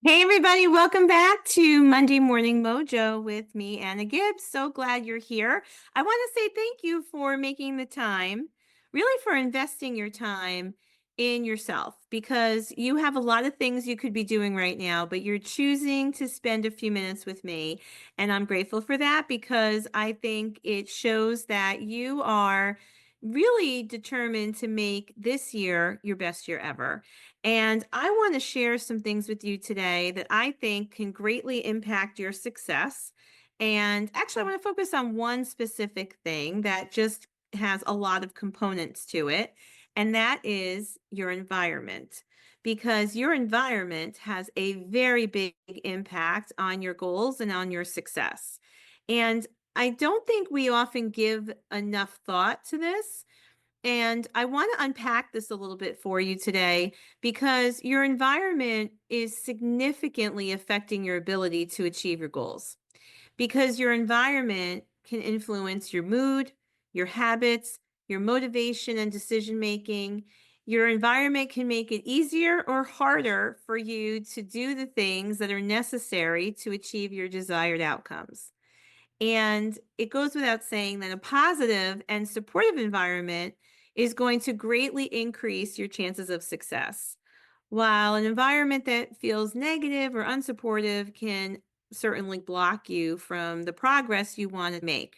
Hey everybody, welcome back to Monday Morning Mojo with me, Anna Gibbs. So glad you're here. I want to say thank you for making the time, really for investing your time in yourself, because you have a lot of things you could be doing right now, but you're choosing to spend a few minutes with me. And I'm grateful for that because I think it shows that you are really determined to make this year your best year ever. And I want to share some things with you today that I think can greatly impact your success. And actually, I want to focus on one specific thing that just has a lot of components to it, and that is your environment. Because your environment has a very big impact on your goals and on your success. And I don't think we often give enough thought to this. And I want to unpack this a little bit for you today because your environment is significantly affecting your ability to achieve your goals. Because your environment can influence your mood, your habits, your motivation and decision making. Your environment can make it easier or harder for you to do the things that are necessary to achieve your desired outcomes. And it goes without saying that a positive and supportive environment is going to greatly increase your chances of success, while an environment that feels negative or unsupportive can certainly block you from the progress you want to make.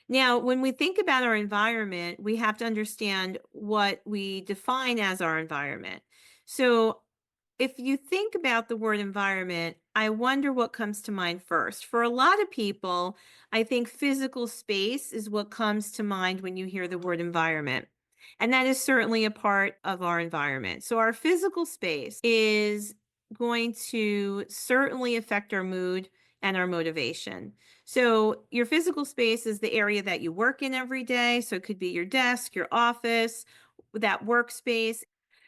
Now, when we think about our environment, we have to understand what we define as our environment. So, if you think about the word environment, I wonder what comes to mind first. For a lot of people, I think physical space is what comes to mind when you hear the word environment. And that is certainly a part of our environment. So, our physical space is going to certainly affect our mood and our motivation. So, your physical space is the area that you work in every day. So, it could be your desk, your office, that workspace.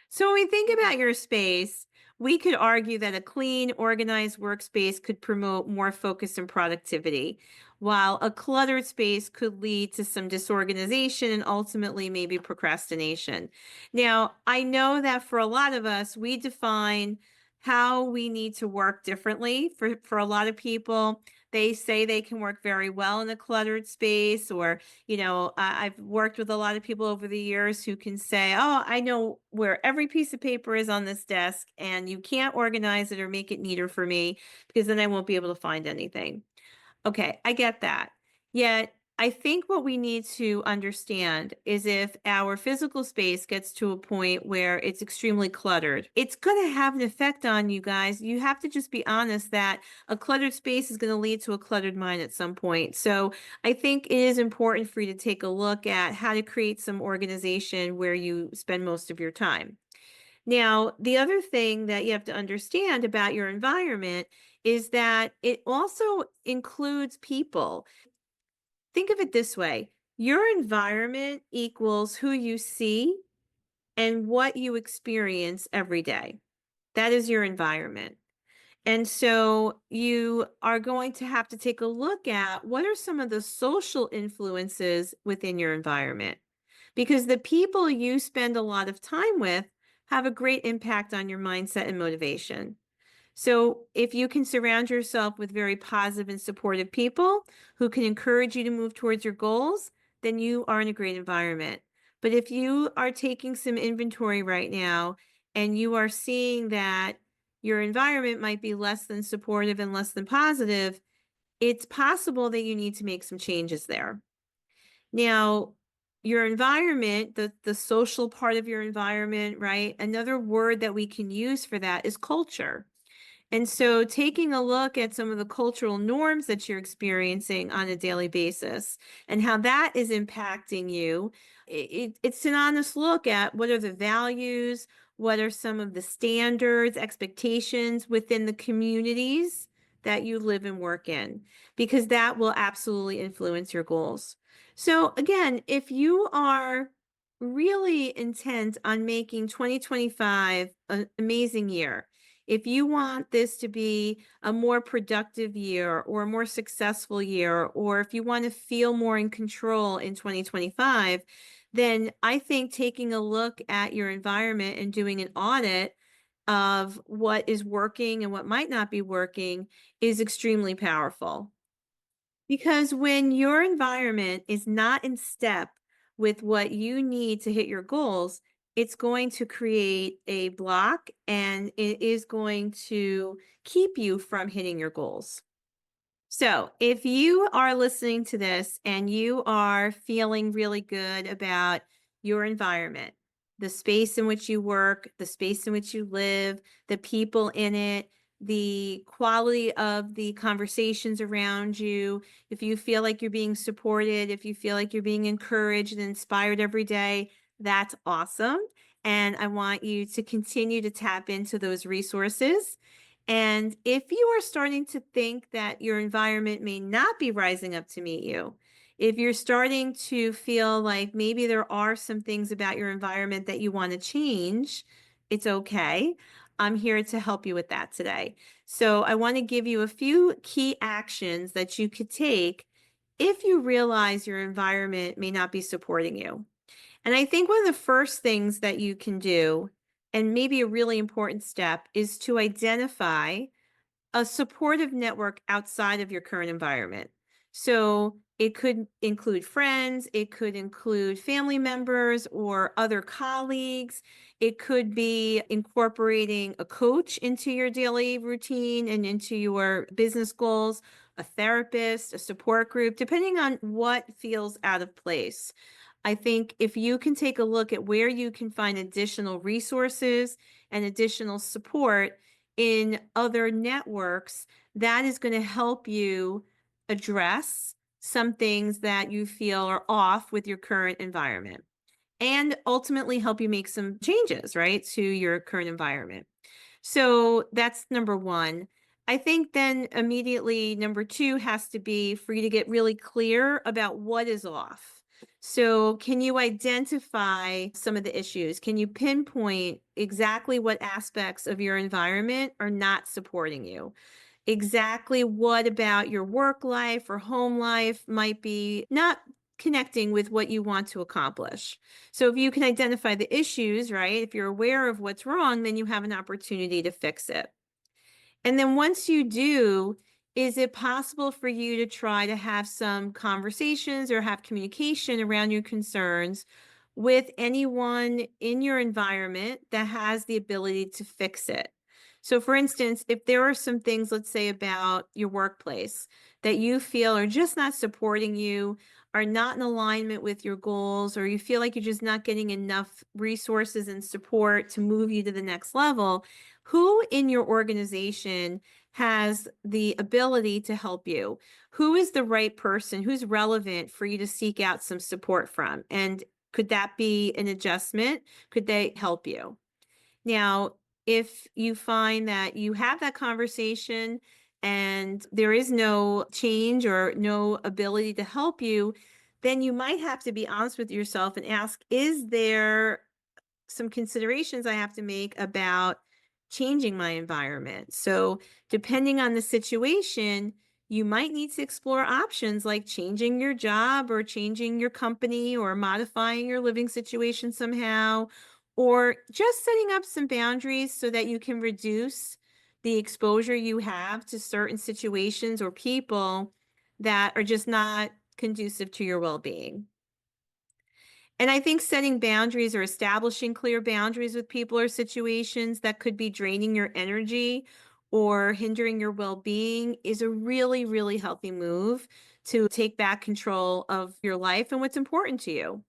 So, when we think about your space, we could argue that a clean, organized workspace could promote more focus and productivity, while a cluttered space could lead to some disorganization and ultimately maybe procrastination. Now, I know that for a lot of us, we define how we need to work differently. For a lot of people, they say they can work very well in a cluttered space, or I've worked with a lot of people over the years who can say, oh, I know where every piece of paper is on this desk, and you can't organize it or make it neater for me because then I won't be able to find anything. Okay, I get that. Yet, I think what we need to understand is if our physical space gets to a point where it's extremely cluttered, it's going to have an effect on you guys. You have to just be honest that a cluttered space is going to lead to a cluttered mind at some point. So, I think it is important for you to take a look at how to create some organization where you spend most of your time. Now, the other thing that you have to understand about your environment is that it also includes people. Think of it this way: your environment equals who you see and what you experience every day. That is your environment. And so you are going to have to take a look at what are some of the social influences within your environment, because the people you spend a lot of time with have a great impact on your mindset and motivation. So, if you can surround yourself with very positive and supportive people who can encourage you to move towards your goals, then you are in a great environment. But if you are taking some inventory right now and you are seeing that your environment might be less than supportive and less than positive, it's possible that you need to make some changes there. Now, your environment, the social part of your environment, right? Another word that we can use for that is culture. And so taking a look at some of the cultural norms that you're experiencing on a daily basis and how that is impacting you, it's an honest look at what are the values, what are some of the standards, expectations within the communities that you live and work in, because that will absolutely influence your goals. So again, if you are really intent on making 2025 an amazing year, if you want this to be a more productive year or a more successful year, or if you want to feel more in control in 2025, then I think taking a look at your environment and doing an audit of what is working and what might not be working is extremely powerful. Because when your environment is not in step with what you need to hit your goals, it's going to create a block and it is going to keep you from hitting your goals. So, if you are listening to this and you are feeling really good about your environment, the space in which you work, the space in which you live, the people in it, the quality of the conversations around you, if you feel like you're being supported, if you feel like you're being encouraged and inspired every day, that's awesome. And I want you to continue to tap into those resources. And if you are starting to think that your environment may not be rising up to meet you, if you're starting to feel like maybe there are some things about your environment that you want to change, it's okay. I'm here to help you with that today. So I want to give you a few key actions that you could take if you realize your environment may not be supporting you. And I think one of the first things that you can do, and maybe a really important step, is to identify a supportive network outside of your current environment. So it could include friends, it could include family members or other colleagues. It could be incorporating a coach into your daily routine and into your business goals, a therapist, a support group, depending on what feels out of place. I think if you can take a look at where you can find additional resources and additional support in other networks, that is going to help you address some things that you feel are off with your current environment and ultimately help you make some changes, right, to your current environment. So that's number one. I think then immediately number two has to be for you to get really clear about what is off. So, can you identify some of the issues? Can you pinpoint exactly what aspects of your environment are not supporting you? Exactly what about your work life or home life might be not connecting with what you want to accomplish. So if you can identify the issues, right? If you're aware of what's wrong, then you have an opportunity to fix it. And then once you do, is it possible for you to try to have some conversations or have communication around your concerns with anyone in your environment that has the ability to fix it? So, for instance, if there are some things, let's say, about your workplace that you feel are just not supporting you, are not in alignment with your goals, or you feel like you're just not getting enough resources and support to move you to the next level, who in your organization has the ability to help you? Who is the right person? Who's relevant for you to seek out some support from? And could that be an adjustment? Could they help you? Now, if you find that you have that conversation and there is no change or no ability to help you, then you might have to be honest with yourself and ask, is there some considerations I have to make about changing my environment? So, depending on the situation, you might need to explore options like changing your job or changing your company or modifying your living situation somehow, or just setting up some boundaries so that you can reduce the exposure you have to certain situations or people that are just not conducive to your well being. And I think setting boundaries or establishing clear boundaries with people or situations that could be draining your energy or hindering your well being is a really, really healthy move to take back control of your life and what's important to you.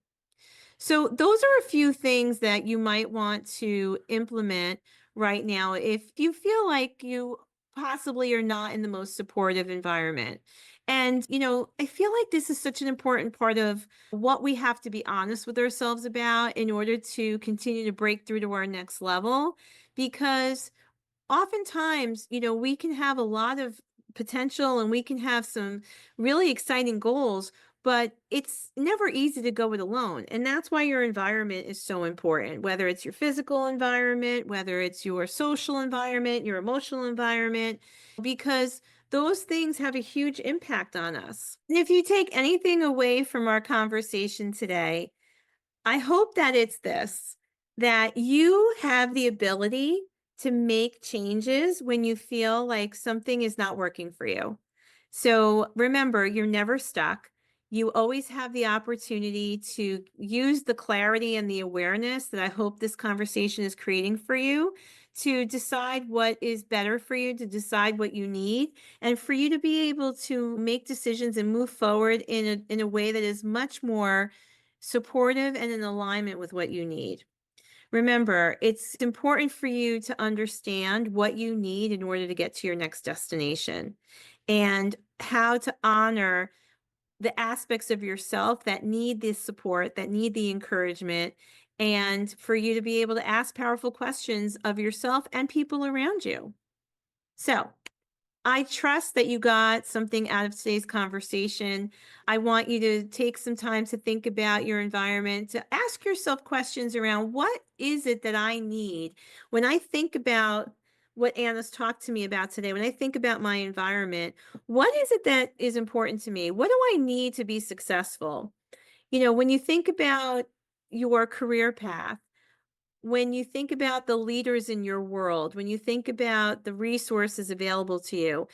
So, those are a few things that you might want to implement right now if you feel like you possibly are not in the most supportive environment. And, I feel like this is such an important part of what we have to be honest with ourselves about in order to continue to break through to our next level. Because oftentimes, we can have a lot of potential and we can have some really exciting goals, but it's never easy to go it alone. And that's why your environment is so important, whether it's your physical environment, whether it's your social environment, your emotional environment, because those things have a huge impact on us. And if you take anything away from our conversation today, I hope that it's this, that you have the ability to make changes when you feel like something is not working for you. So remember, you're never stuck. You always have the opportunity to use the clarity and the awareness that I hope this conversation is creating for you to decide what is better for you, to decide what you need, and for you to be able to make decisions and move forward in a way that is much more supportive and in alignment with what you need. Remember, it's important for you to understand what you need in order to get to your next destination and how to honor the aspects of yourself that need this support, that need the encouragement, and for you to be able to ask powerful questions of yourself and people around you. So, I trust that you got something out of today's conversation. I want you to take some time to think about your environment, to ask yourself questions around what is it that I need when I think about what Anna's talked to me about today, when I think about my environment, what is it that is important to me? What do I need to be successful? When you think about your career path, when you think about the leaders in your world, when you think about the resources available to you,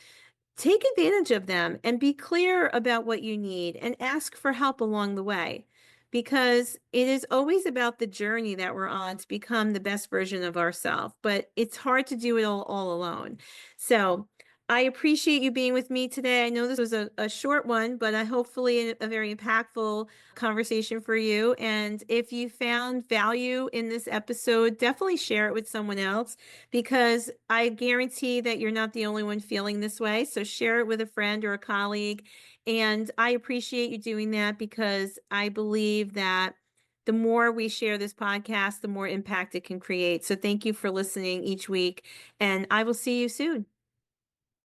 take advantage of them and be clear about what you need and ask for help along the way because it is always about the journey that we're on to become the best version of ourselves, but it's hard to do it all alone. So I appreciate you being with me today. I know this was a short one, but I hopefully a very impactful conversation for you. And if you found value in this episode, definitely share it with someone else because I guarantee that you're not the only one feeling this way. So share it with a friend or a colleague. And I appreciate you doing that because I believe that the more we share this podcast, the more impact it can create. So thank you for listening each week, and I will see you soon.